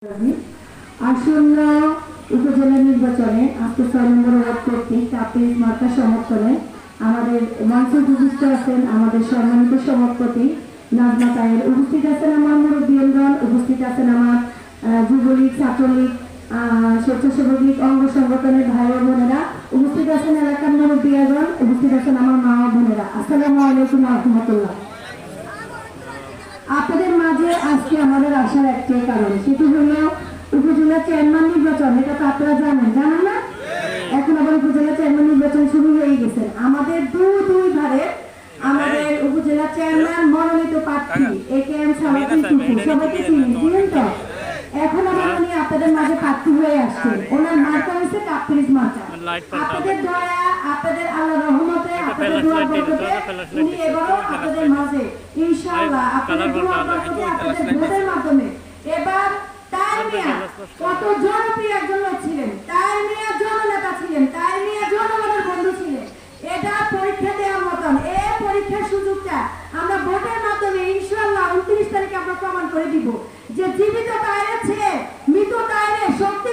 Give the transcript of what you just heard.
আসন্ন উপজেলা নির্বাচনে আজকে ৬ নম্বর ওয়ার্ড কর্তৃক কাপিল মার্কা সমর্থনে আমাদের মঞ্চে উপস্থিত আছেন আমাদের সম্মানিত সভাপতি নাজমা তাহের, উপস্থিত আছেন আমার মুরব্বিয়ানগণ, উপস্থিত আছেন আমার যুবলীগ, ছাত্রলীগ, স্বেচ্ছাসেবক লীগ অঙ্গ সংগঠনের ভাই ও বোনেরা, উপস্থিত আছেন এলাকার মুরব্বিয়ানগণ, উপস্থিত আছেন আমার মা ও বোনেরা। আসসালামু আলাইকুম ওয়া রাহমাতুল্লাহ। আপনাদের মাঝে আজকে আমাদের আসার একটাই কারণ, সেটি হলো উপজেলা চেয়ারম্যান নির্বাচন। এটা তো আপনারা জানেন না? এখন আবার উপজেলা চেয়ারম্যান নির্বাচন শুরু হয়ে গেছে। আমাদের দুই ধারে আমাদের উপজেলা চেয়ারম্যান মনোনীত প্রার্থী AKM সালাউদ্দিন টুকু, সবাইকে চিনেন তো? এখন আবার উনি আপনাদের মাঝে প্রার্থী হয়ে আসছেন। ওনার মার্কা হচ্ছে কাপ্রিজ মার্কা। আপনাদের দয়া, আপনাদের আল্লাহর রহমতে, আপনাদের দোয়া বরকতে উনি এবারও আপনাদের মাঝে ইনশাআল্লাহ আপনাদের দোয়া বরকতে, আপনাদের ভোটের মাধ্যমে এবার তার মিয়া কত জনপ্রিয় একজন লোক ছিলেন, তার মিয়া জননেতা ছিলেন, তার মিয়া জনগণের বন্ধু ছিলেন। এটা পরীক্ষা দেওয়ার মতন। এই পরীক্ষার সুযোগটা আমরা ভোটের মাধ্যমে ইনশাআল্লাহ 29 তারিখে আমরা প্রমাণ করে দিব যে জীবিত তাইরে ছেড়ে মৃত তাইরে শক্তি